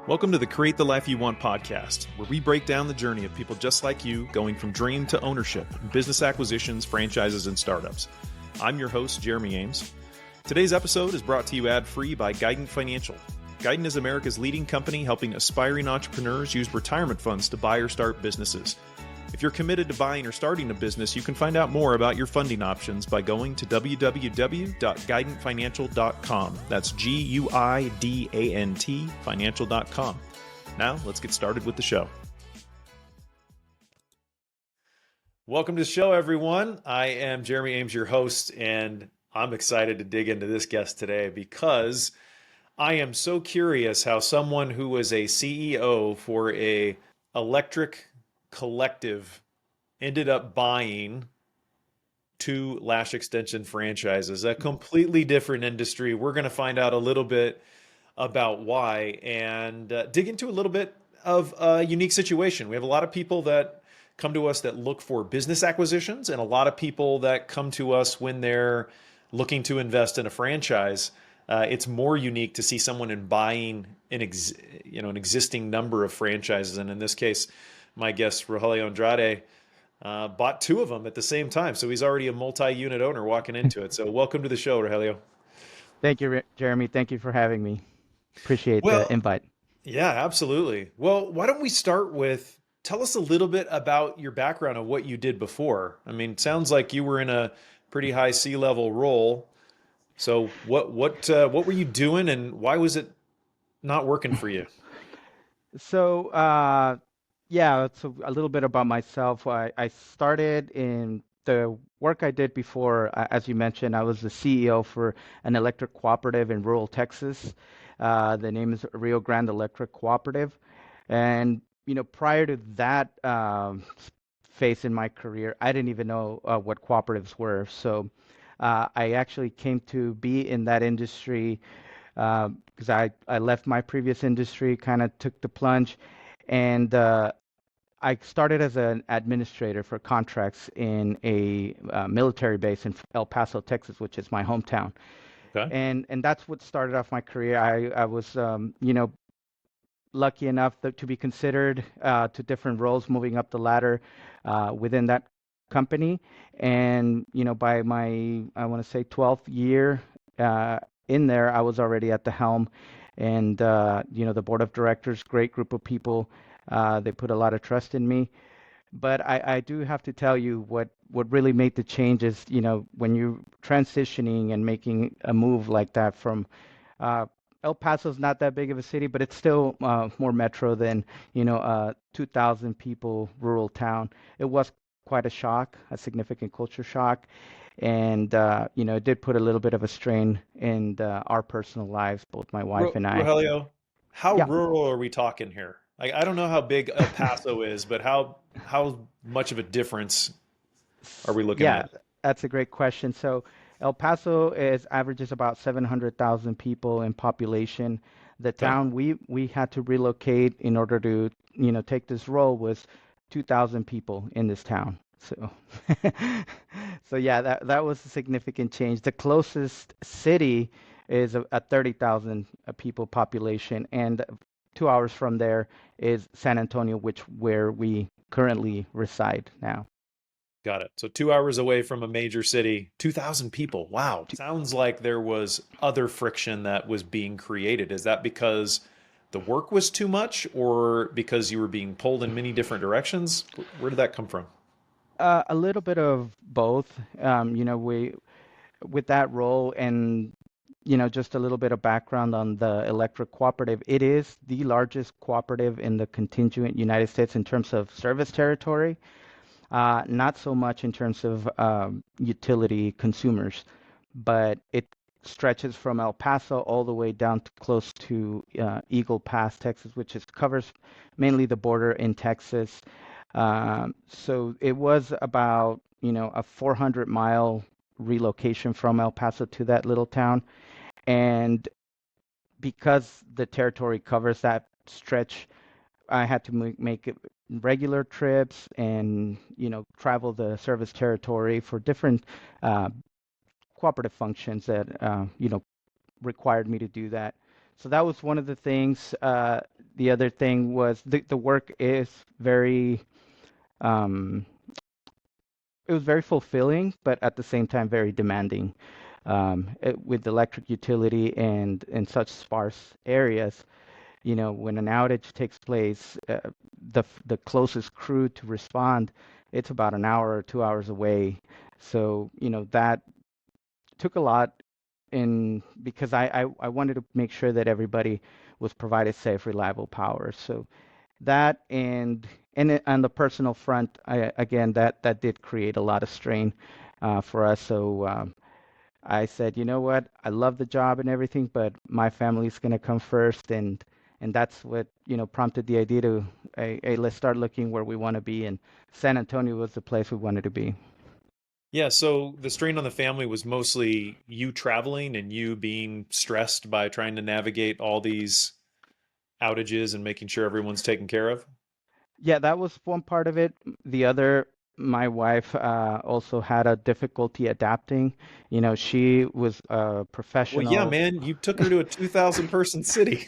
Welcome to the Create the Life You Want podcast, where we break down the journey of people just like you going from dream to ownership in business acquisitions, franchises, and startups. I'm your host, Jeremy Ames. Today's episode is brought to you ad-free by Guidant Financial. Guidant is America's leading company helping aspiring entrepreneurs use retirement funds to buy or start businesses. If you're committed to buying or starting a business, you can find out more about your funding options by going to www.guidantfinancial.com. That's Guidant financial.com. Now, let's get started with the show. Welcome to the show, everyone. I am Jeremy Ames, your host, and I'm excited to dig into this guest today because I am so curious how someone who was a CEO for a electric collective ended up buying two lash extension franchises, a completely different industry. We're going to find out a little bit about why and dig into a little bit of a unique situation. We have a lot of people that come to us that look for business acquisitions and a lot of people that come to us when they're looking to invest in a franchise. It's more unique to see someone in buying an existing number of franchises. And in this case, my guest, Rogelio Andrade, bought two of them at the same time. So he's already a multi-unit owner walking into it. So welcome to the show, Rogelio. Thank you, Jeremy. Thank you for having me. Appreciate the invite. Yeah, absolutely. Well, why don't we start with, tell us a little bit about your background and what you did before. I mean, it sounds like you were in a pretty high C-level role. So what were you doing and why was it not working for you? So, so a little bit about myself. I started in the work I did before. As you mentioned, I was the CEO for an electric cooperative in rural Texas. The name is Rio Grande Electric Cooperative. And, prior to that phase in my career, I didn't even know what cooperatives were. So I actually came to be in that industry because I left my previous industry, kind of took the plunge, and I started as an administrator for contracts in a military base in El Paso, Texas, which is my hometown. Okay. And that's what started off my career. I was, lucky enough to be considered to different roles, moving up the ladder within that company. And, by my, I want to say 12th year in there, I was already at the helm. And, the board of directors, great group of people. They put a lot of trust in me. But I do have to tell you what really made the changes, when you're transitioning and making a move like that from El Paso's not that big of a city, but it's still more metro than, a 2,000 people rural town. It was quite a shock, a significant culture shock. And, it did put a little bit of a strain in our personal lives, both my wife and I. Rogelio, how Yeah. rural are we talking here? I don't know how big El Paso is, but how much of a difference are we looking Yeah, at? that's a great question. So El Paso averages about 700,000 people in population. The Okay. town we had to relocate in order to, take this role was 2,000 people in this town. So so yeah, that was a significant change. The closest city is a 30,000 people population, and 2 hours from there is San Antonio, where we currently reside now. Got it. So 2 hours away from a major city, 2,000 people. Wow. Sounds like there was other friction that was being created. Is that because the work was too much or because you were being pulled in many different directions? Where did that come from? A little bit of both. We with that role and just a little bit of background on the electric cooperative. It is the largest cooperative in the contiguous United States in terms of service territory. Not so much in terms of utility consumers, but it stretches from El Paso all the way down to close to Eagle Pass, Texas, which covers mainly the border in Texas. So it was about, a 400-mile relocation from El Paso to that little town. And because the territory covers that stretch, I had to make regular trips and travel the service territory for different uh, cooperative functions that required me to do that. So that was one of the things. the other thing was the work is very um, it was very fulfilling, but at the same time very demanding. With electric utility and in such sparse areas, when an outage takes place, the closest crew to respond, it's about an hour or 2 hours away. So, that took a lot in because I wanted to make sure that everybody was provided safe, reliable power. So that on the personal front, again, that did create a lot of strain for us. So I said, you know what? I love the job and everything, but my family's gonna come first, and that's what prompted the idea to, hey, let's start looking where we want to be, and San Antonio was the place we wanted to be. Yeah, so the strain on the family was mostly you traveling and you being stressed by trying to navigate all these outages and making sure everyone's taken care of. Yeah, that was one part of it. The other, my wife also had a difficulty adapting. She was a Well, yeah, professional. man, you took her to a 2,000 person city.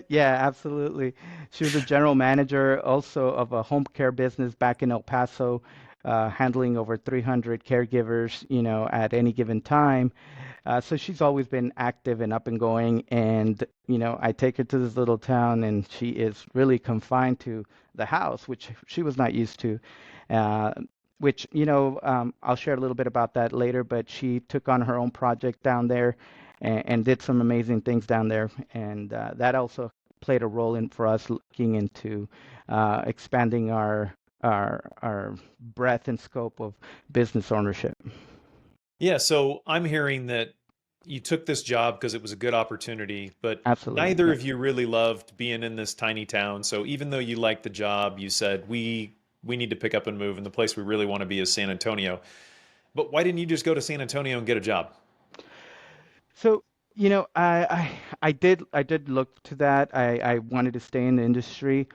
Yeah, absolutely. She was a general manager also of a home care business back in El Paso, handling over 300 caregivers, at any given time. So she's always been active and up and going. And, I take her to this little town and she is really confined to the house, which she was not used to. Uh, which, I'll share a little bit about that later, but she took on her own project down there and did some amazing things down there. And that also played a role in for us looking into expanding our breadth and scope of business ownership. Yeah, so I'm hearing that you took this job because it was a good opportunity, but Absolutely. neither Yeah. of you really loved being in this tiny town. So even though you liked the job, you said we need to pick up and move, and the place we really want to be is San Antonio. But why didn't you just go to San Antonio and get a job? So, I did look to that. I wanted to stay in the industry.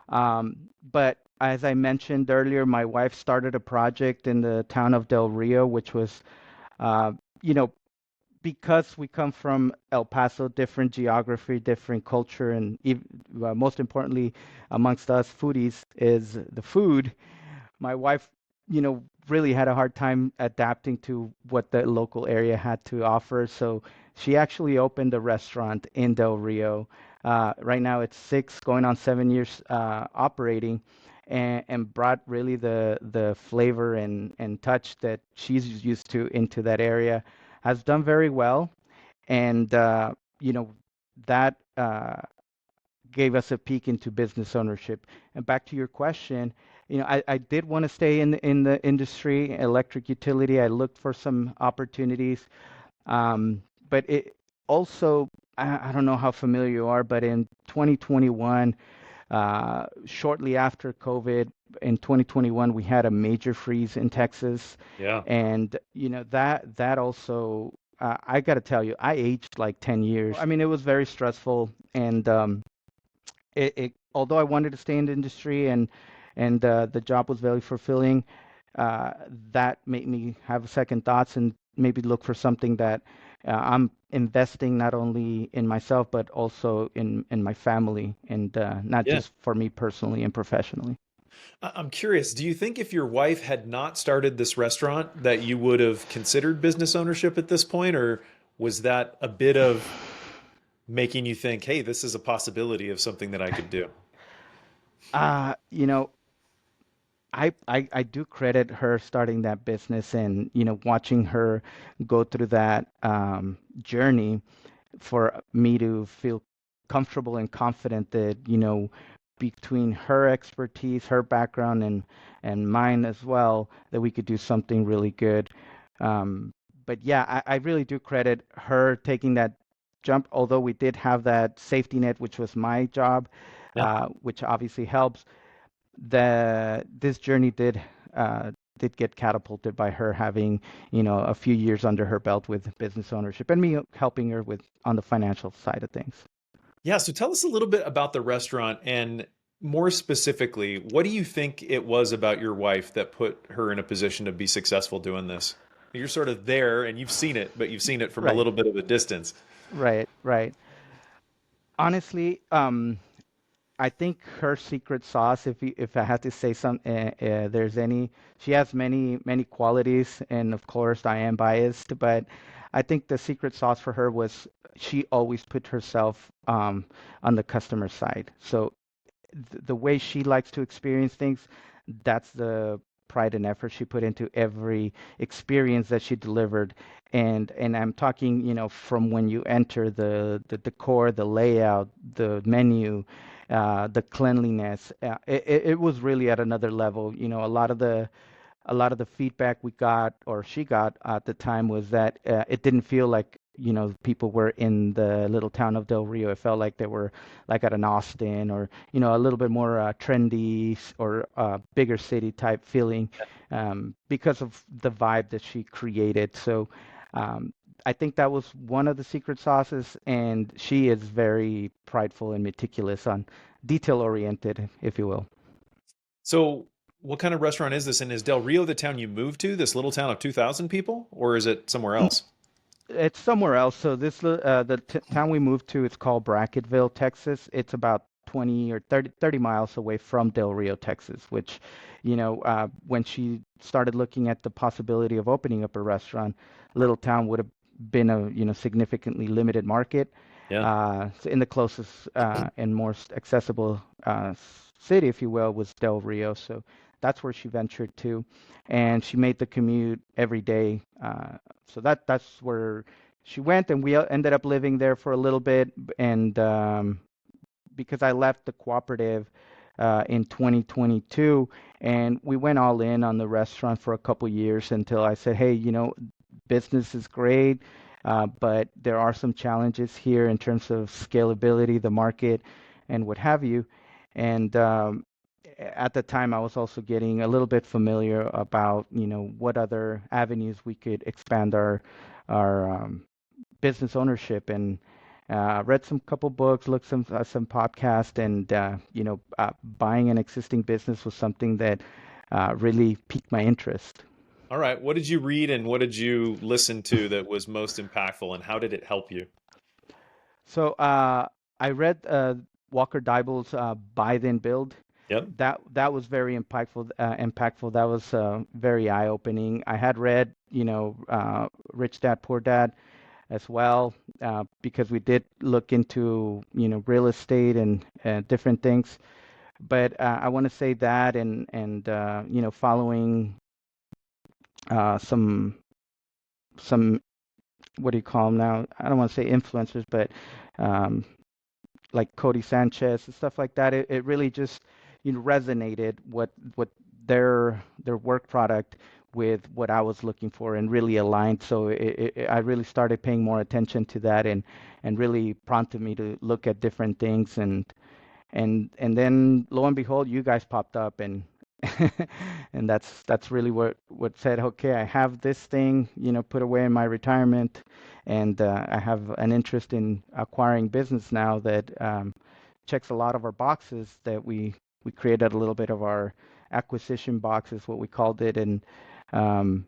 But as I mentioned earlier, my wife started a project in the town of Del Rio, which was, uh, you know, because we come from El Paso, different geography, different culture, and most importantly, amongst us foodies, is the food. My wife, really had a hard time adapting to what the local area had to offer. So she actually opened a restaurant in Del Rio. Right now it's 6, going on 7 years operating, and brought really the flavor and touch that she's used to into that area. Has done very well, and that gave us a peek into business ownership. And back to your question, I did want to stay in the industry, electric utility. I looked for some opportunities, but it also, I don't know how familiar you are, but in 2021, shortly after COVID, in 2021, we had a major freeze in Texas, Yeah. and that also. I got to tell you, I aged like 10 years. I mean, it was very stressful, and although I wanted to stay in the industry and the job was very fulfilling, uh, that made me have second thoughts and maybe look for something that I'm investing not only in myself but also in my family and not Yeah. just for me personally and professionally. I'm curious, do you think if your wife had not started this restaurant that you would have considered business ownership at this point, or was that a bit of making you think, hey, this is a possibility of something that I could do? Uh, you know, I do credit her starting that business and watching her go through that journey for me to feel comfortable and confident that, between her expertise, her background, and mine as well, that we could do something really good. But yeah, I really do credit her taking that jump, although we did have that safety net, which was my job, Yeah. which obviously helps. This journey did get catapulted by her having, a few years under her belt with business ownership and me helping her with on the financial side of things. Yeah, so tell us a little bit about the restaurant and more specifically, what do you think it was about your wife that put her in a position to be successful doing this? You're sort of there and you've seen it, but you've seen it from a Right, little bit of a distance. right. Honestly, I think her secret sauce, if I had to say some, there's any, she has many qualities, and of course I am biased, but I think the secret sauce for her was she always put herself on the customer side. So the way she likes to experience things, that's the pride and effort she put into every experience that she delivered. And I'm talking, from when you enter the decor, the layout, the menu, the cleanliness. It was really at another level. A lot of the feedback we got or she got at the time was that it didn't feel like people were in the little town of Del Rio. It felt like they were like at an Austin or a little bit more trendy or bigger city type feeling because of the vibe that she created. So um, I think that was one of the secret sauces, and she is very prideful and meticulous on detail oriented, if you will. So, what kind of restaurant is this? And is Del Rio the town you moved to, this little town of 2,000 people, or is it somewhere else? It's somewhere else. So the t town we moved to, it's called Bracketville, Texas. It's about 20 or 30 miles away from Del Rio, Texas, which, when she started looking at the possibility of opening up a restaurant, little town would have been a, significantly limited market. Yeah. So in the closest and most accessible city, if you will, was Del Rio. So that's where she ventured to, and she made the commute every day. So that's where she went, and we ended up living there for a little bit. And because I left the cooperative in 2022, and we went all in on the restaurant for a couple years until I said, hey, business is great, but there are some challenges here in terms of scalability, the market, and what have you. And at the time, I was also getting a little bit familiar about, what other avenues we could expand our business ownership, and read some couple books, looked some podcast, and buying an existing business was something that really piqued my interest. All right. What did you read and what did you listen to that was most impactful, and how did it help you? So I read Walker Dybel's Buy Then Build. Yep. That was very impactful. Impactful. That was very eye-opening. I had read, Rich Dad Poor Dad as well, because we did look into, real estate and different things. But I want to say that, and following some what do you call them now? I don't want to say influencers, but um, like Cody Sanchez and stuff like that. It really just resonated what their work product with what I was looking for, and really aligned. So I really started paying more attention to that, and really prompted me to look at different things, and then lo and behold, you guys popped up, and and that's really what said, okay, I have this thing, put away in my retirement, and I have an interest in acquiring business now that checks a lot of our boxes that we created a little bit of our acquisition box is what we called it, um,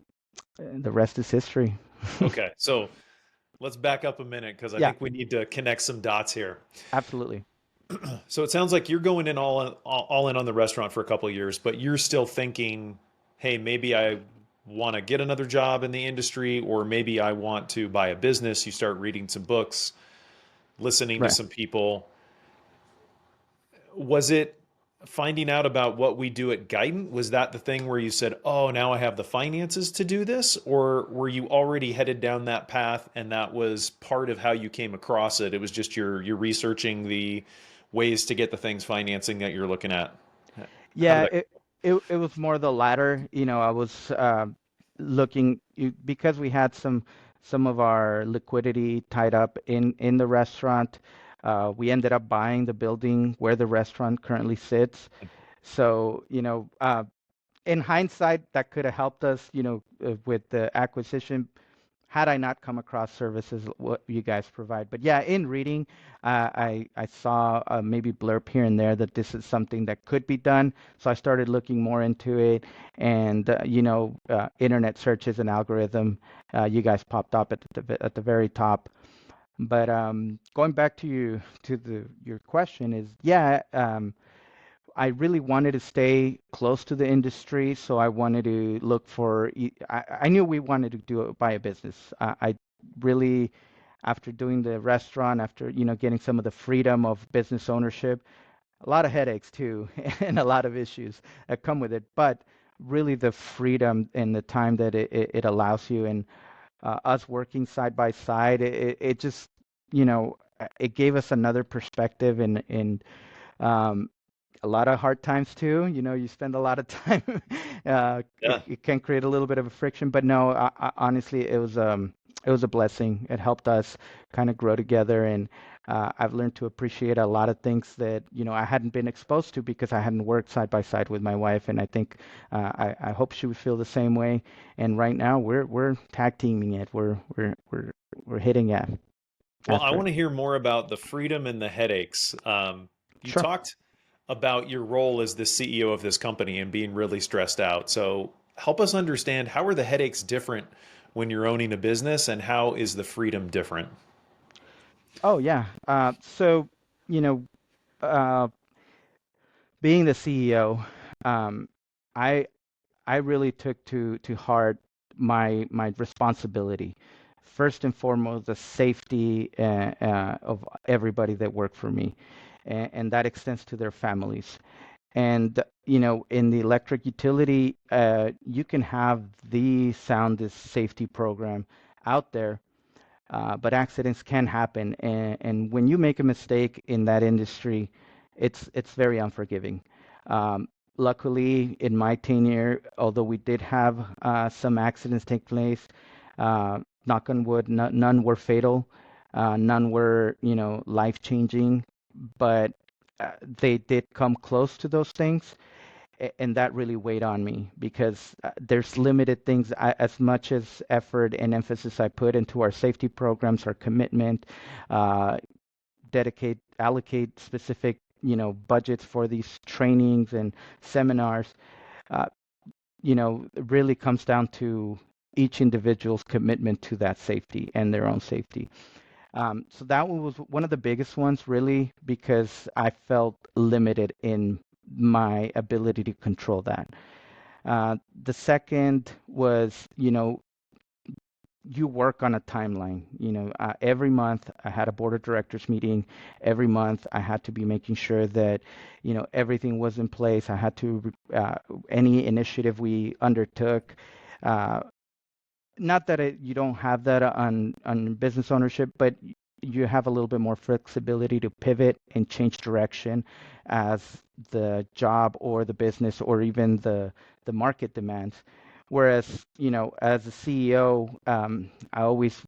and the rest is history. Okay. So, let's back up a minute because I Yeah, think we need to connect some dots here. absolutely. So, it sounds like you're going in all in on the restaurant for a couple of years, but you're still thinking, hey, maybe I want to get another job in the industry, or maybe I want to buy a business. You start reading some books, listening to Right. some people. Was it finding out about what we do at Guidant? Was that the thing where you said, "Oh, now I have the finances to do this," or were you already headed down that path and that was part of how you came across it? It was just you're researching the ways to get the things financing that you're looking at. How did Yeah, that? it was more the latter. I was looking because we had some of our liquidity tied up in the restaurant. We ended up buying the building where the restaurant currently sits. So, in hindsight, that could have helped us, with the acquisition had I not come across services what you guys provide. But yeah, in reading, I saw maybe blurb here and there that this is something that could be done. So I started looking more into it, and internet searches and algorithm, you guys popped up at the very top. But going back to your question is, yeah, I really wanted to stay close to the industry, so I wanted to look for. I knew we wanted to buy a business. I really, after doing the restaurant, after getting some of the freedom of business ownership, a lot of headaches too, and a lot of issues that come with it. But really, the freedom and the time that it allows you, and us working side by side, it just it gave us another perspective, and um, a lot of hard times too. You spend a lot of time. Yeah. It can create a little bit of a friction, but no, honestly, it was a blessing. It helped us kind of grow together, and I've learned to appreciate a lot of things that I hadn't been exposed to because I hadn't worked side by side with my wife, and I think I hope she would feel the same way. And right now, we're tag teaming it. We're hitting it Well, I after want it. to hear more about the freedom and the headaches. You Sure. talked about your role as the CEO of this company and being really stressed out. So help us understand, how are the headaches different when you're owning a business, and how is the freedom different? Oh yeah. So you know, uh, being the CEO, um, I I really took to heart my responsibility. First and foremost, the safety of everybody that worked for me, and that extends to their families. And in the electric utility, you can have the soundest safety program out there, but accidents can happen, and when you make a mistake in that industry, it's very unforgiving. Um, Luckily, in my tenure, although we did have some accidents take place, knock on wood, none were fatal, none were life-changing, but they did come close to those things, and that really weighed on me because there's limited things. As much as effort and emphasis I put into our safety programs, our commitment, uh, allocate specific budgets for these trainings and seminars. uh, it really comes down to each individual's commitment to that safety and their own safety. So that one was one of the biggest ones, really, because I felt limited in my ability to control that. The second was, you work on a timeline. Every month I had a board of directors meeting. Every month I had to be making sure that, everything was in place. I had to, any initiative we undertook, uh, not that you don't have that on business ownership, but you have a little bit more flexibility to pivot and change direction as the job or the business or even the market demands. Whereas, as a CEO, I always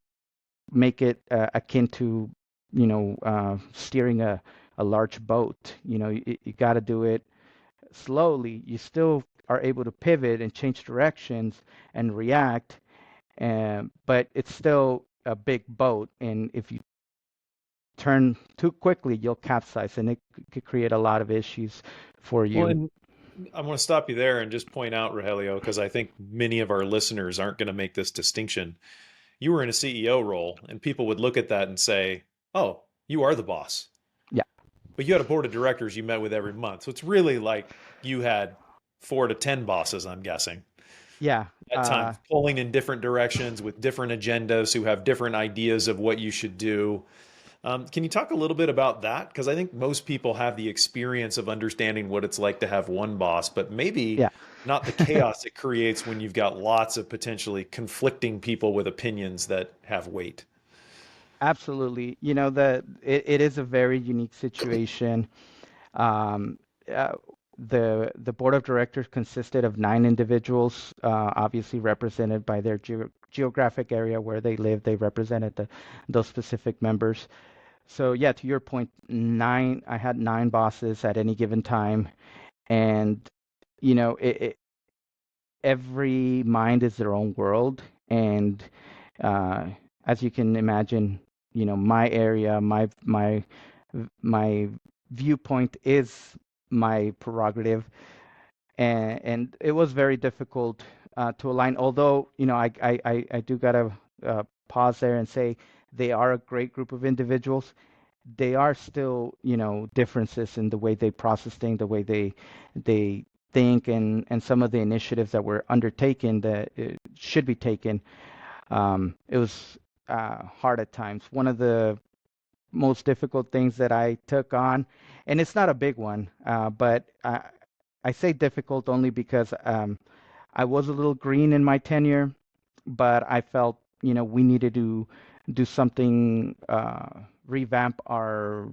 make it akin to, steering a large boat. You got to do it slowly. You still are able to pivot and change directions and react, but it's still a big boat, and if you turn too quickly, you'll capsize, and it could create a lot of issues for Well, you. and I want to stop you there and just point out, Rogelio, because I think many of our listeners aren't going to make this distinction. You were in a CEO role, and people would look at that and say, "Oh, you are the boss." Yeah, But you had a board of directors you met with every month. So it's really like you had 4 to 10 bosses, I'm guessing, yeah, at times, pulling in different directions with different agendas who have different ideas of what you should do. Can you talk a little bit about that? Because I think most people have the experience of understanding what it's like to have one boss, but maybe yeah. not the chaos it creates when you've got lots of potentially conflicting people with opinions that have weight. Absolutely. It is a very unique situation. Um, uh, the board of directors consisted of 9 individuals, obviously represented by their geographic area where they live. They represented those specific members. So yeah, to your point, I had 9 bosses at any given time, and every mind is their own world, and uh, as you can imagine, my area, my viewpoint is my prerogative, and it was very difficult to align. Although, I do gotta pause there and say they are a great group of individuals. They are still, differences in the way they process things, the way they think, and some of the initiatives that were undertaken that should be taken. It was hard at times. One of the most difficult things that I took on, and it's not a big one, but I say difficult only because I was a little green in my tenure, but I felt, we needed to do something, revamp our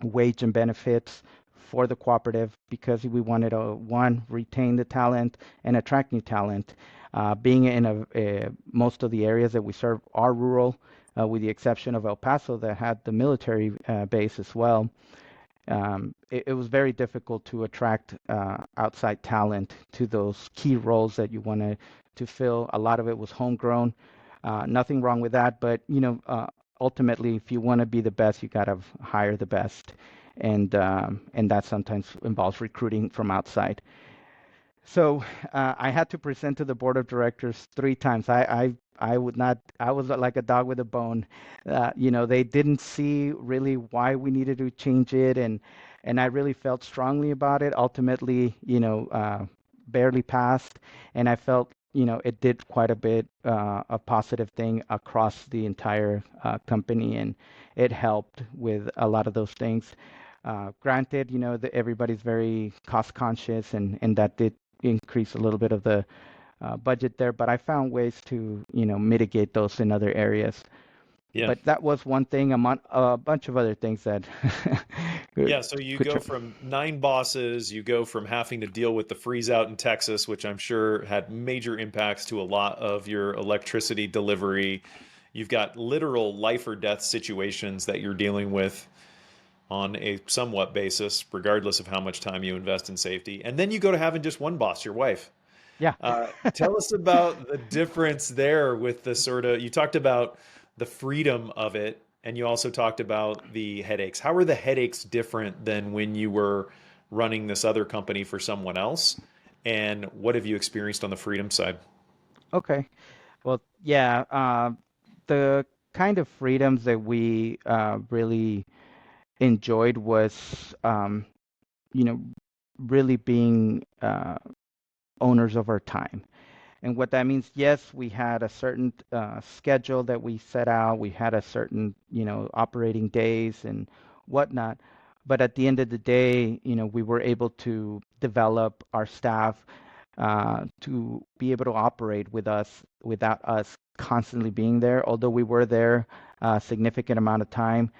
wage and benefits for the cooperative because we wanted to, one, retain the talent and attract new talent. Being in most of the areas that we serve are rural, with the exception of El Paso that had the military base as well. It was very difficult to attract outside talent to those key roles that you wanted to fill. A lot of it was homegrown. Nothing wrong with that, but ultimately, if you want to be the best, you got to hire the best, and that sometimes involves recruiting from outside. So I had to present to the board of directors three times. I would not. I was like a dog with a bone. They didn't see really why we needed to change it, and I really felt strongly about it. Ultimately, barely passed, and I felt it did quite a bit a positive thing across the entire company, and it helped with a lot of those things. Granted, that everybody's very cost conscious, and that did increase a little bit of the budget there, but I found ways to, mitigate those in other areas. Yeah. But that was one thing among a bunch of other things that could, Yeah, so you could go from nine bosses, you go from having to deal with the freeze out in Texas, which I'm sure had major impacts to a lot of your electricity delivery. You've got literal life or death situations that you're dealing with on a somewhat basis, regardless of how much time you invest in safety. And then you go to having just one boss, your wife. yeah. Tell us about the difference there with the sort of, you talked about the freedom of it, and you also talked about the headaches. How are the headaches different than when you were running this other company for someone else? And what have you experienced on the freedom side? Okay. Well, yeah. The kind of freedoms that we really enjoyed was, you know, really being owners of our time. And what that means, yes, we had a certain schedule that we set out. We had a certain, operating days and whatnot. But at the end of the day, we were able to develop our staff to be able to operate with us without us constantly being there. Although we were there a significant amount of time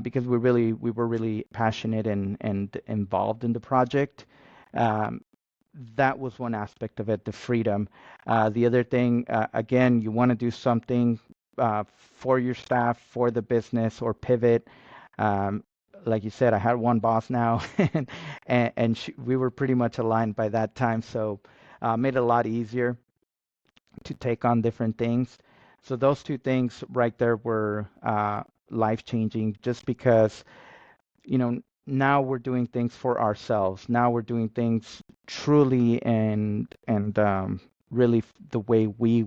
because we were really passionate and involved in the project. Um, that was one aspect of it, the freedom. The other thing, again, you want to do something for your staff, for the business, or pivot. Um, like you said, I had one boss now, and we were pretty much aligned by that time, so made it a lot easier to take on different things. So those two things right there were life changing, just because now we're doing things for ourselves. Now we're doing things truly and really the way we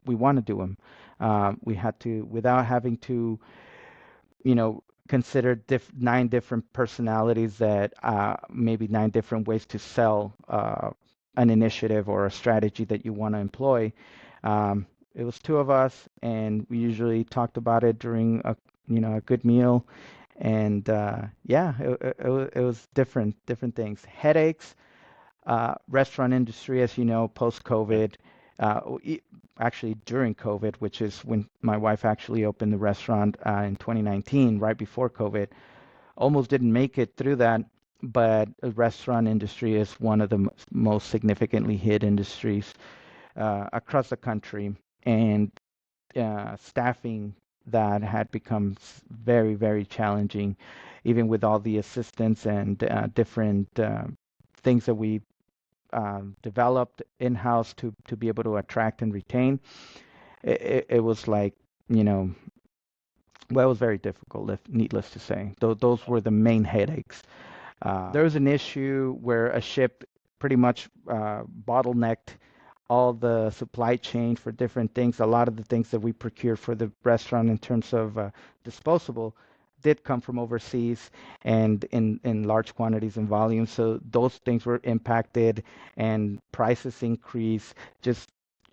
want to do them. We had to, without having to, consider nine different personalities that maybe nine different ways to sell an initiative or a strategy that you want to employ. Um, it was two of us, and we usually talked about it during a good meal, and yeah, it was different things. Headaches, restaurant industry, as you know, Yeah. post-COVID, actually during COVID, which is when my wife actually opened the restaurant in 2019, right before COVID. Almost didn't make it through that, but the restaurant industry is one of the most significantly hit industries across the country, and staffing that had become very, very challenging, even with all the assistance and different things that we developed in-house to be able to attract and retain. It was like, you know, well, it was very difficult, needless to say. Those were the main headaches. There was an issue where a ship pretty much bottlenecked all the supply chain for different things. A lot of the things that we procure for the restaurant in terms of disposable did come from overseas and in large quantities and volumes. So those things were impacted and prices increased. Just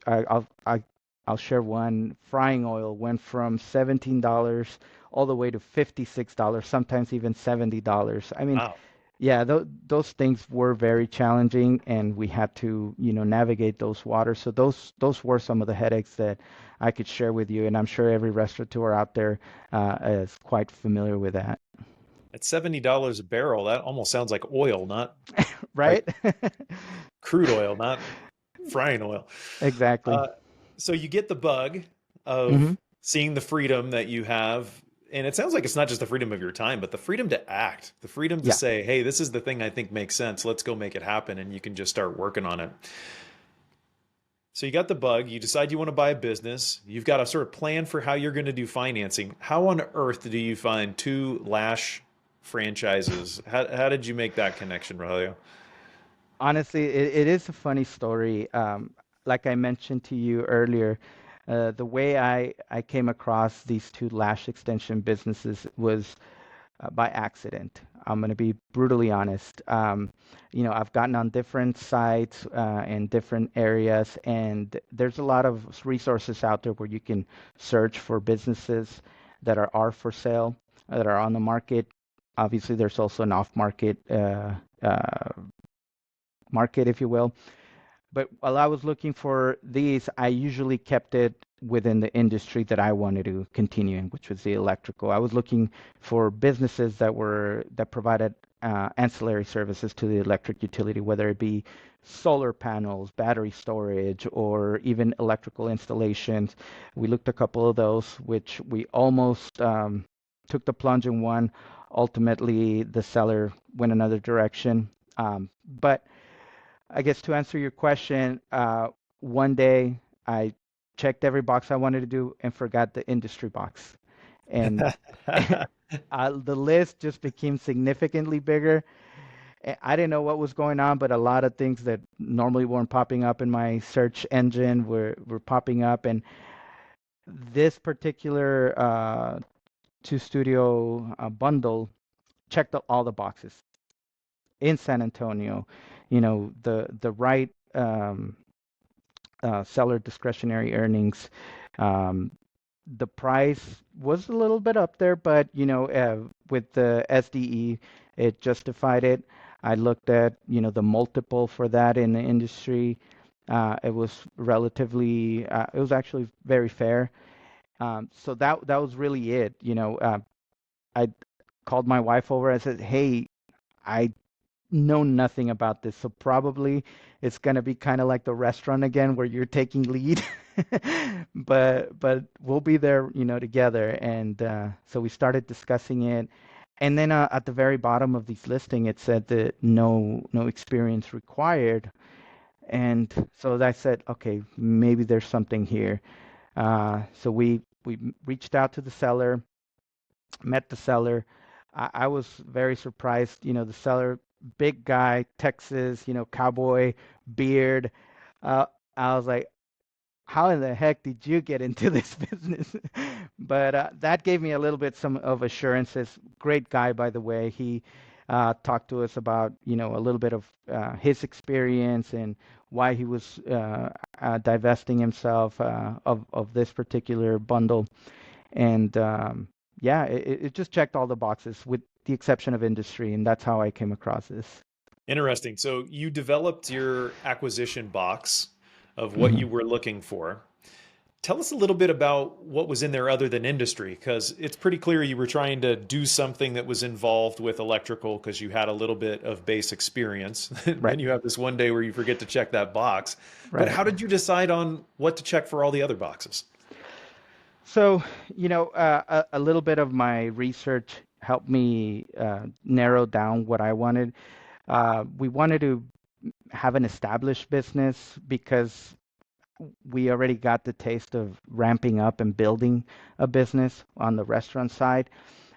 I, I'll I, I'll share one. Frying oil went from $17 all the way to $56, sometimes even $70. I mean, Wow. yeah, those things were very challenging, and we had to, navigate those waters. So those were some of the headaches that I could share with you, and I'm sure every restaurateur out there is quite familiar with that, At $70 a barrel, that almost sounds like oil, not like right? crude oil, not frying oil. Exactly. Uh, so you get the bug Hmm. of seeing the freedom that you have. And it sounds like it's not just the freedom of your time, but the freedom to act, the freedom to Yeah. say, hey, this is the thing I think makes sense. Let's go make it happen. And you can just start working on it. So you got the bug, you decide you want to buy a business, you've got a sort of plan for how you're going to do financing. How on earth do you find two Lash franchises? How did you make that connection, Rogelio? Honestly, it is a funny story. Like I mentioned to you earlier, the way I came across these two lash extension businesses was by accident. I'm going to be brutally honest. I've gotten on different sites in different areas, and there's a lot of resources out there where you can search for businesses that are for sale, that are on the market. Obviously, there's also an off-market market, if you will. But while I was looking for these, I usually kept it within the industry that I wanted to continue in, which was the electrical. I was looking for businesses that provided ancillary services to the electric utility, whether it be solar panels, battery storage, or even electrical installations. We looked a couple of those, which we almost took the plunge in one. Ultimately, the seller went another direction. But I guess to answer your question, one day I checked every box I wanted to do and forgot the industry box. And the list just became significantly bigger. I didn't know what was going on, but a lot of things that normally weren't popping up in my search engine were popping up. And this particular two studio bundle checked all the boxes in San Antonio. The right seller discretionary earnings. Um, the price was a little bit up there, but with the SDE, it justified it. I looked at, the multiple for that in the industry. It was it was actually very fair. So that was really it. I called my wife over. I said, "Hey, I know nothing about this, so probably it's gonna be kind of like the restaurant again, where you're taking lead, but we'll be there, together." And so we started discussing it, and then at the very bottom of this listing, it said that no experience required, and so I said, okay, maybe there's something here. So we reached out to the seller, met the seller. I was very surprised. The seller, big guy, Texas, cowboy, beard. Uh, I was like, how in the heck did you get into this business? But that gave me a little bit some of assurances. Great guy, by the way. He talked to us about, a little bit of his experience and why he was divesting himself of this particular bundle. And yeah, it just checked all the boxes with the exception of industry, and that's how I came across this. Interesting. So you developed your acquisition box of what Hmm. you were looking for. Tell us a little bit about what was in there other than industry, because it's pretty clear you were trying to do something that was involved with electrical because you had a little bit of base experience. Right, Then you have this one day where you forget to check that box. But right. how did you decide on what to check for all the other boxes? So, a little bit of my research helped me narrow down what I wanted. We wanted to have an established business because we already got the taste of ramping up and building a business on the restaurant side.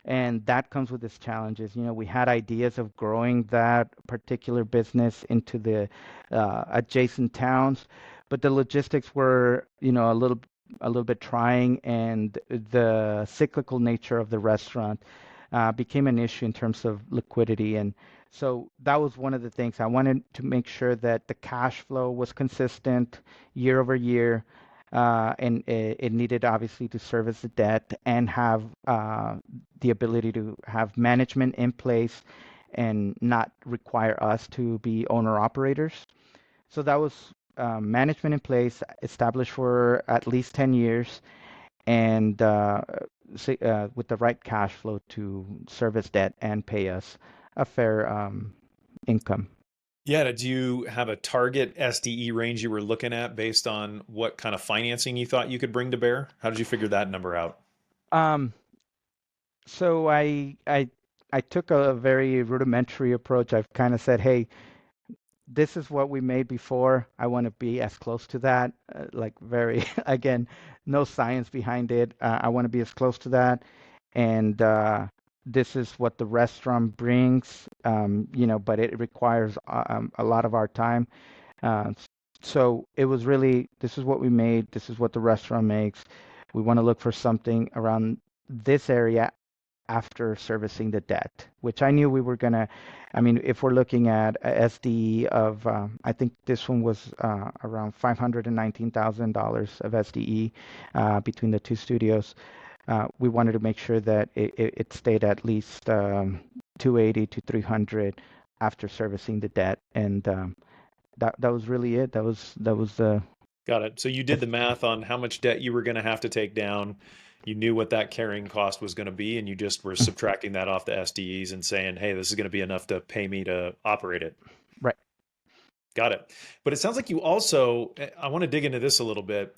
And that comes with its challenges. We had ideas of growing that particular business into the adjacent towns, but the logistics were, a little bit trying, and the cyclical nature of the restaurant became an issue in terms of liquidity. And so that was one of the things I wanted to make sure that the cash flow was consistent year over year. And it needed obviously to service the debt and have the ability to have management in place and not require us to be owner operators. So that was management in place, established for at least 10 years, and with the right cash flow to service debt and pay us a fair income. Yeah, did you have a target SDE range you were looking at based on what kind of financing you thought you could bring to bear? How did you figure that number out? Um, so I took a very rudimentary approach. I've kind of said, hey, this is what we made before. I want to be as close to that, like very, again, no science behind it. I want to be as close to that. And this is what the restaurant brings, but it requires a lot of our time. Uh, so it was really, this is what we made. This is what the restaurant makes. We want to look for something around this area after servicing the debt, which I knew we were gonna. I mean, if we're looking at a SDE of, I think this one was around $519,000 of SDE between the two studios. We wanted to make sure that it stayed at least 280 to 300 after servicing the debt, and that was really it. That was the. Got it. So you did the math on how much debt you were going to have to take down. You knew what that carrying cost was going to be, and you just were subtracting that off the SDEs and saying, hey, this is going to be enough to pay me to operate it. Right. Got it. But it sounds like you also, I want to dig into this a little bit.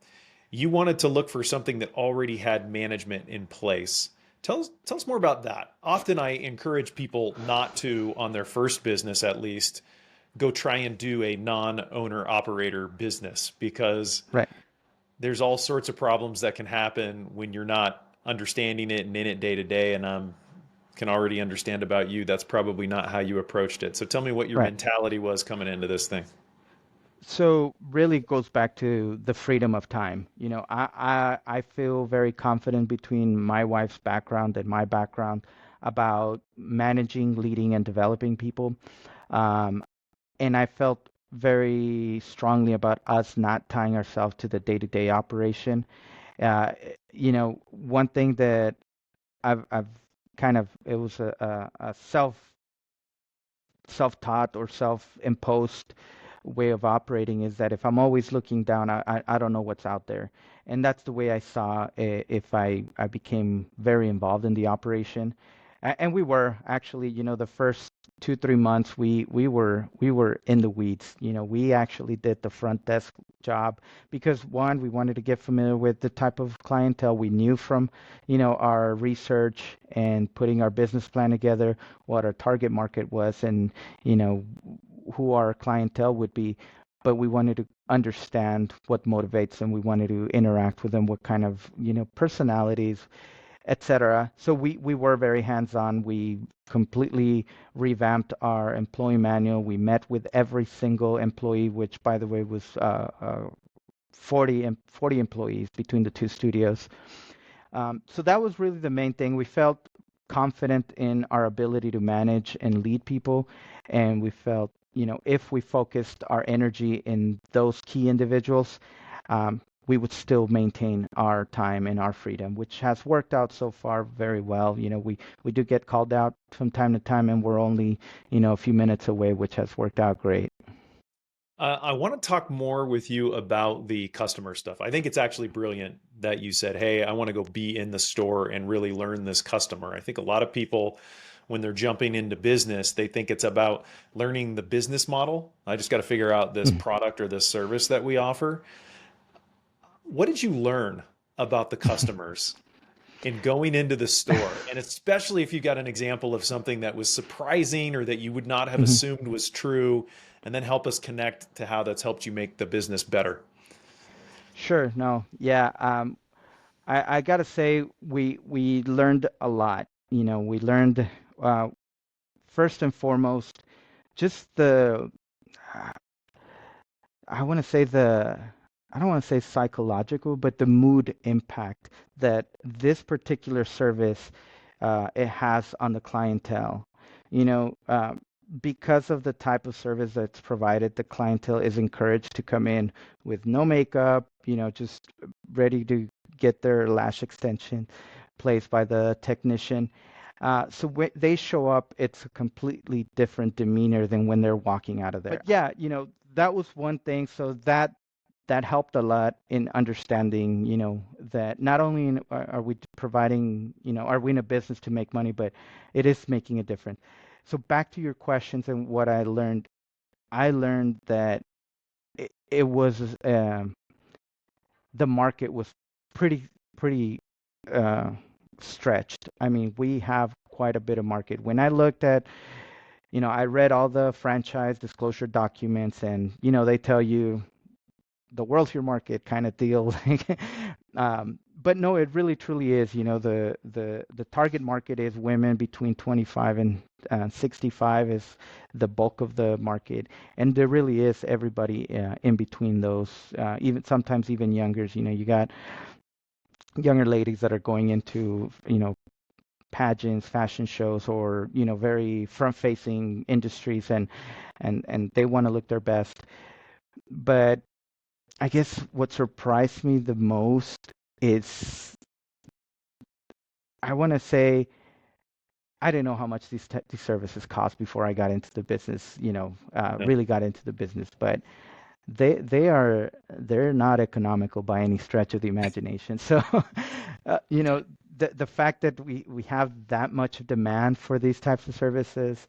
You wanted to look for something that already had management in place. Tell us more about that. Often I encourage people not to, on their first business at least, go try and do a non-owner operator business because Right. there's all sorts of problems that can happen when you're not understanding it and in it day to day. And I can already understand about you, that's probably not how you approached it. So tell me what your Right. mentality was coming into this thing. So really goes back to the freedom of time. I feel very confident between my wife's background and my background about managing, leading, and developing people. Um, and I felt very strongly about us not tying ourselves to the day-to-day operation. Uh, one thing that I've kind of, it was a self-taught or self-imposed way of operating, is that if I'm always looking down, I don't know what's out there. And that's the way I saw it if I became very involved in the operation. And we were actually, the first 2, 3 months we were in the weeds. We actually did the front desk job because one, we wanted to get familiar with the type of clientele we knew from, our research and putting our business plan together, what our target market was, and you know who our clientele would be. But we wanted to understand what motivates them. We wanted to interact with them, what kind of personalities, etc. So we were very hands-on. We completely revamped our employee manual. We met with every single employee, which by the way was 40 employees between the two studios. So that was really the main thing. We felt confident in our ability to manage and lead people, and we felt, if we focused our energy in those key individuals, we would still maintain our time and our freedom, which has worked out so far very well. We do get called out from time to time, and we're only, a few minutes away, which has worked out great. I want to talk more with you about the customer stuff. I think it's actually brilliant that you said, hey, I want to go be in the store and really learn this customer. I think a lot of people, when they're jumping into business, they think it's about learning the business model. I just got to figure out this product or this service that we offer. What did you learn about the customers in going into the store? And especially if you got an example of something that was surprising or that you would not have Mhm. assumed was true, and then help us connect to how that's helped you make the business better. Sure. No. Yeah. I gotta say we learned a lot. We learned uh, first and foremost just the I want to say the I don't want to say psychological, but the mood impact that this particular service it has on the clientele. You know, because of the type of service that's provided, the clientele is encouraged to come in with no makeup, just ready to get their lash extension placed by the technician. So when they show up, it's a completely different demeanor than when they're walking out of there. But yeah, that was one thing. So that helped a lot in understanding, that not only are we providing, are we in a business to make money, but it is making a difference. So back to your questions and what I learned that it was the market was pretty pretty uh, stretched. I mean, we have quite a bit of market. When I looked at, I read all the franchise disclosure documents, and they tell you the world's your market kind of deal. But no, it really truly is. The target market is women between 25 and 65 is the bulk of the market, and there really is everybody in between those. Even sometimes even younger. You got younger ladies that are going into pageants, fashion shows, or very front-facing industries, and they want to look their best. But I guess what surprised me the most is I want to say I didn't know how much these services cost before I got into the business, Yeah. really got into the business. But they're not economical by any stretch of the imagination. So, the fact that we have that much demand for these types of services,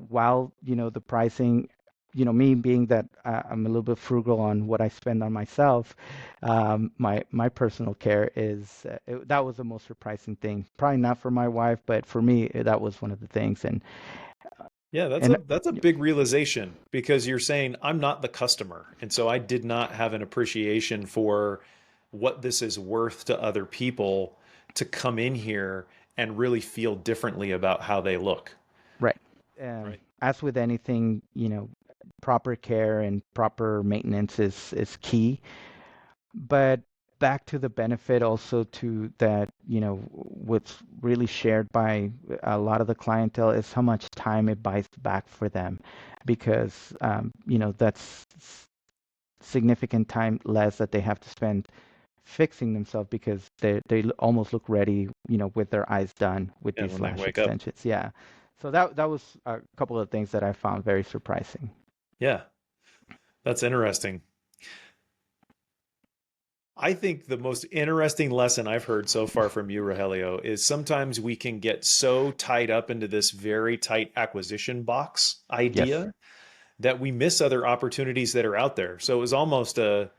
while the pricing, me being that I'm a little bit frugal on what I spend on myself, my personal care is that was the most surprising thing. Probably not for my wife, but for me, that was one of the things. Yeah, And that's a big realization because you're saying I'm not the customer. And so I did not have an appreciation for what this is worth to other people to come in here and really feel differently about how they look. right. Right. As with anything, proper care and proper maintenance is key. But back to the benefit also to that, what's really shared by a lot of the clientele is how much time it buys back for them, because that's significant time less that they have to spend fixing themselves because they almost look ready, with their eyes done with Yeah, these when they lash wake up. extensions. Yeah. So that was a couple of things that I found very surprising. Yeah, that's interesting. I think the most interesting lesson I've heard so far from you, Rogelio, is sometimes we can get so tied up into this very tight acquisition box Yes, idea that we miss other opportunities that are out there. So it was almost a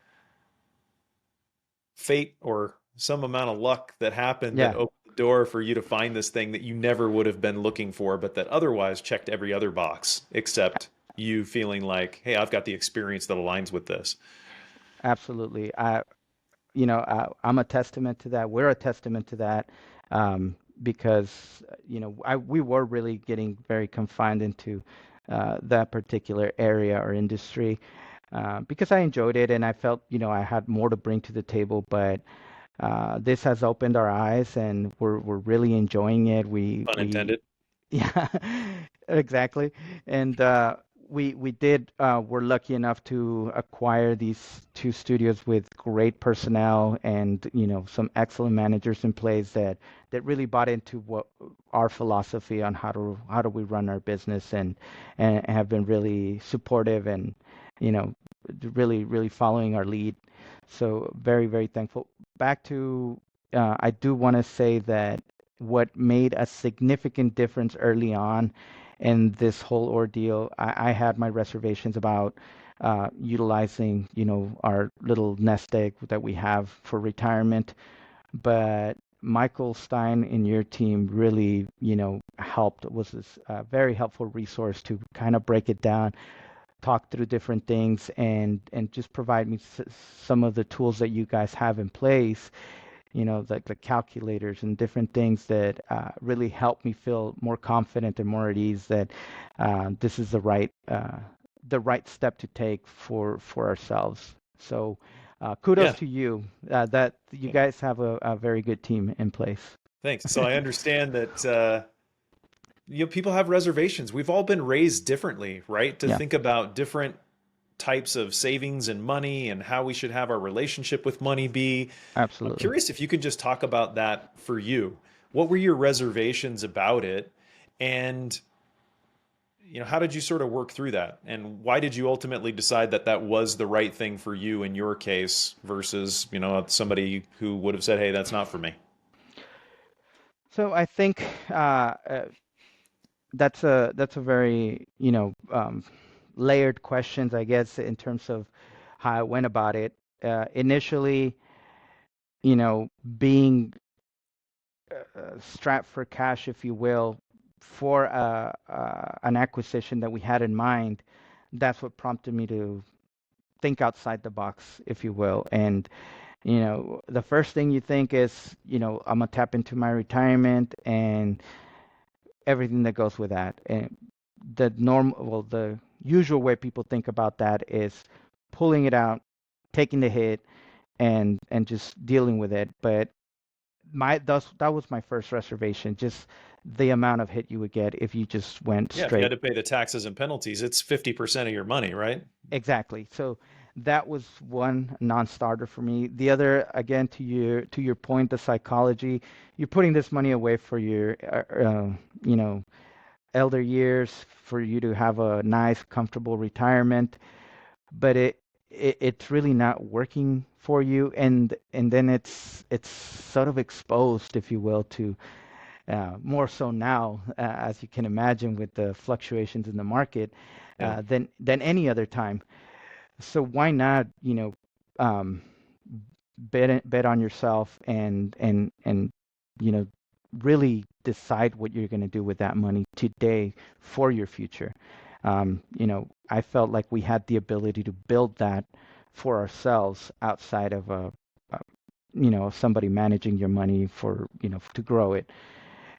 fate or some amount of luck that happened that yeah, opened the door for you to find this thing that you never would have been looking for, but that otherwise checked every other box except you feeling like, hey, I've got the experience that aligns with this. absolutely. I'm a testament to that. We're a testament to that, because we were really getting very confined into that particular area or industry, because I enjoyed it and I felt I had more to bring to the table. But this has opened our eyes, and we're really enjoying it. Pun intended. Yeah, exactly. And we did we're lucky enough to acquire these two studios with great personnel and some excellent managers in place that really bought into what our philosophy on how do we run our business, and have been really supportive, and you know really following our lead. So very, very thankful. Back to I do want to say that what made a significant difference early on in this whole ordeal, I had my reservations about utilizing, our little nest egg that we have for retirement. But Michael Stein and your team really, helped, was this very helpful resource to kind of break it down, talk through different things, and just provide me some of the tools that you guys have in place, like the calculators and different things that really help me feel more confident and more at ease that this is the right step to take for ourselves. So Kudos Yeah. to you that you Yeah. guys have a very good team in place. Thanks. So I understand that people have reservations. We've all been raised differently, right? To Yeah, think about different types of savings and money and how we should have our relationship with money be. I'm absolutely. curious if you could just talk about that for you. What were your reservations about it? And how did you sort of work through that? And why did you ultimately decide that that was the right thing for you in your case versus, somebody who would have said, "Hey, that's not for me." So I think that's a very layered questions, I guess, in terms of how I went about it. Initially, being strapped for cash, if you will, for an acquisition that we had in mind, that's what prompted me to think outside the box, if you will. And the first thing you think is, I'm gonna tap into my retirement and everything that goes with that. And the usual way people think about that is pulling it out, taking the hit, and just dealing with it. But that was my first reservation, just the amount of hit you would get if you just went Yeah, if you had straight. to pay the taxes and penalties, it's 50% of your money, right? Exactly. So that was one non-starter for me. The other, again, to your point, the psychology, you're putting this money away for your you know elder years, for you to have a nice, comfortable retirement, but it's really not working for you, and then it's sort of exposed, if you will, to more so now, as you can imagine, with the fluctuations in the market, Yeah. than any other time. So why not, um, bet on yourself and you know really decide what you're going to do with that money today for your future. I felt like we had the ability to build that for ourselves outside of a somebody managing your money for to grow it.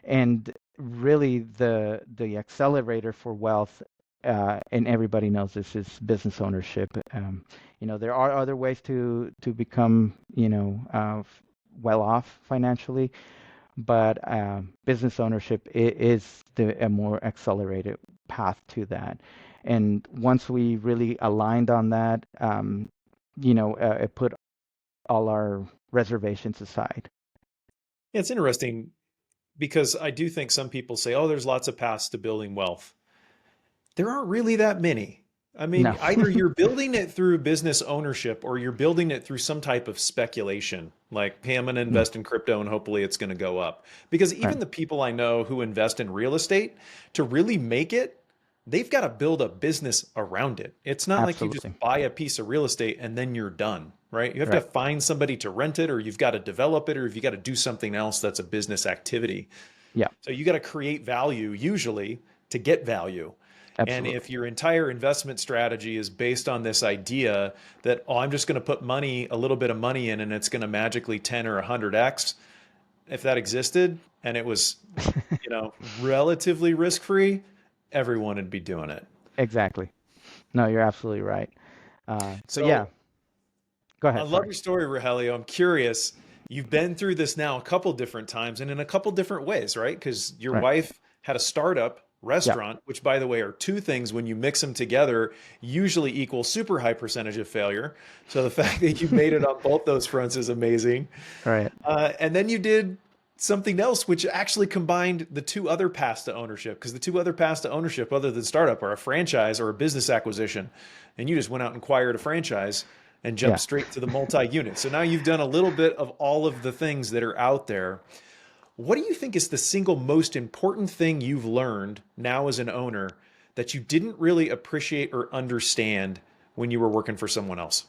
And really, the accelerator for wealth, and everybody knows this, is business ownership. There are other ways to become, well off financially, but business ownership is a more accelerated path to that. And once we really aligned on that, it put all our reservations aside. Yeah, it's interesting because I do think some people say, "Oh, there's lots of paths to building wealth." There aren't really that many. I No. mean, either you're building it through business ownership or you're building it through some type of speculation, like, "Hey, I'm going to Yeah, invest in crypto and hopefully it's going to go up." Because right. even the people I know who invest in real estate, to really make it, they've got to build a business around it. It's not like you just Absolutely. buy a piece of real estate and then you're done, right? You have to Right. find somebody to rent it, or you've got to develop it, or if you got to do something else that's a business activity. Yeah, So you got to create value usually to get value. And absolutely. if your entire investment strategy is based on this idea that, oh, I'm just going to put money, a little bit of money in, and it's going to magically 10 or 100x, if that existed and it was, relatively risk free, everyone would be doing it. Exactly. No, you're absolutely right. So yeah, So go I ahead. love Sorry. your story, Rogelio. I'm curious. You've been through this now a couple different times and in a couple different ways, right? Because your Right. wife had a startup Yeah. restaurant, which, by the way, are two things when you mix them together usually equal super high percentage of failure. So the fact that you made it on both those fronts is amazing. Right. And then you did something else, which actually combined the two other paths to ownership, because the two other paths to ownership, other than startup, are a franchise or a business acquisition. And you just went out and acquired a franchise and jumped Yeah. straight to the multi-unit. So now you've done a little bit of all of the things that are out there. What do you think is the single most important thing you've learned now as an owner that you didn't really appreciate or understand when you were working for someone else?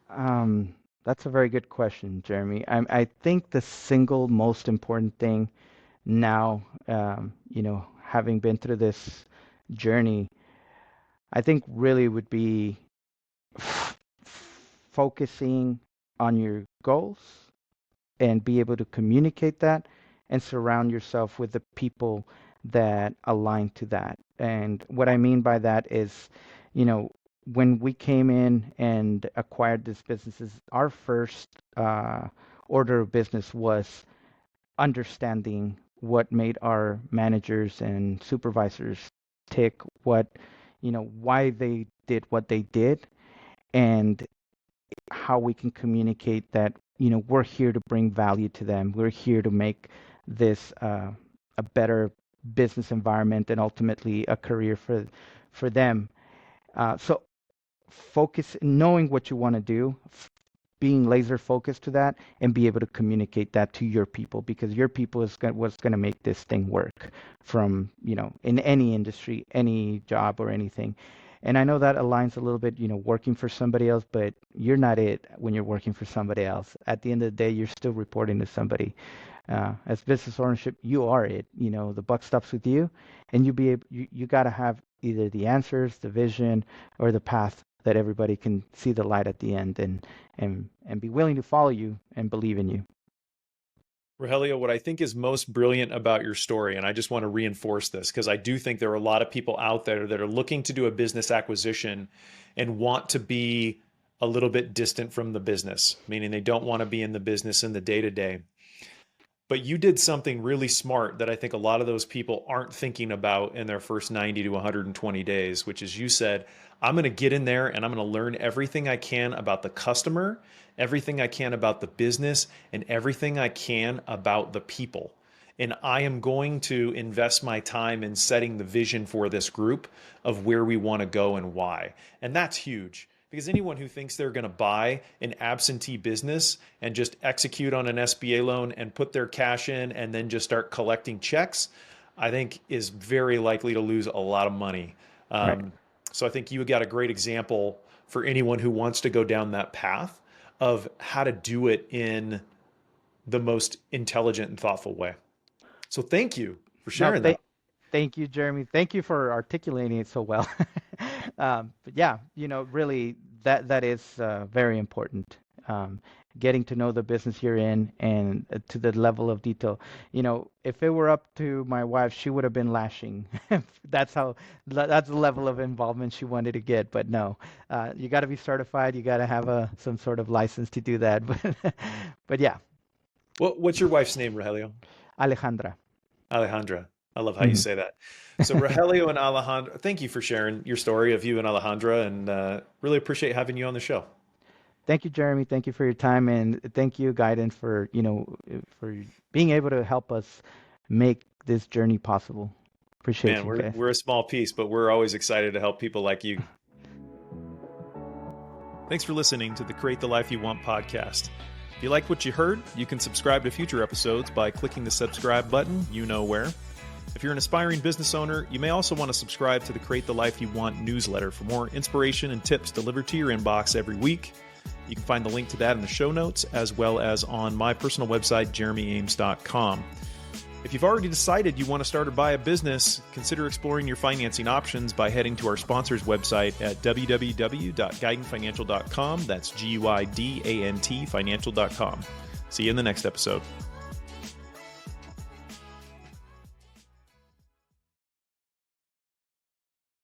Um, that's a very good question, Jeremy. I think the single most important thing now, having been through this journey, I think really would be f focusing on your goals and be able to communicate that and surround yourself with the people that align to that. And what I mean by that is, you know, when we came in and acquired these businesses, our first order of business was understanding what made our managers and supervisors tick, why they did what they did, and how we can communicate that, we're here to bring value to them. We're here to make this a better business environment and ultimately a career for them. So focus, knowing what you want to do, being laser focused to that, and be able to communicate that to your people, because your people is what's going to make this thing work from, in any industry, any job or anything. And I know that aligns a little bit, working for somebody else, but you're not it when you're working for somebody else. At the end of the day, you're still reporting to somebody. As business ownership, you are it. The buck stops with you, and you got to have either the answers, the vision, or the path that everybody can see the light at the end, and be willing to follow you and believe in you. Rogelio, what I think is most brilliant about your story, and I just want to reinforce this because I do think there are a lot of people out there that are looking to do a business acquisition and want to be a little bit distant from the business, meaning they don't want to be in the business in the day-to-day. But you did something really smart that I think a lot of those people aren't thinking about in their first 90 to 120 days, which is you said, I'm going to get in there and I'm going to learn everything I can about the customer, everything I can about the business, and everything I can about the people. And I am going to invest my time in setting the vision for this group of where we want to go and why. And that's huge. Because anyone who thinks they're going to buy an absentee business and just execute on an SBA loan and put their cash in and then just start collecting checks, I think is very likely to lose a lot of money. Right. So I think you got a great example for anyone who wants to go down that path of how to do it in the most intelligent and thoughtful way. So thank you for No, sharing that. thank you, Jeremy. Thank you for articulating it so well. But yeah, really, that is very important. Getting to know the business you're in, and to the level of detail. If it were up to my wife, she would have been lashing. That's the level of involvement she wanted to get. But no, you got to be certified. You got to have some sort of license to do that. But yeah, What's your wife's name, Rogelio? Alejandra. Alejandra. I love how you Mhm. say that. So Rogelio and Alejandra, thank you for sharing your story of you and Alejandra, and really appreciate having you on the show. Thank you, Jeremy. Thank you for your time, and thank you, Guidance, for being able to help us make this journey possible. Appreciate Man, you we're guys. we're a small piece, but we're always excited to help people like you. Thanks for listening to the Create the Life You Want podcast. If you like what you heard, you can subscribe to future episodes by clicking the subscribe button, you know where. If you're an aspiring business owner, you may also want to subscribe to the Create the Life You Want newsletter for more inspiration and tips delivered to your inbox every week. You can find the link to that in the show notes, as well as on my personal website, jeremyames.com. If you've already decided you want to start or buy a business, consider exploring your financing options by heading to our sponsor's website at www.guidantfinancial.com. That's GUIDANT financial.com. See you in the next episode.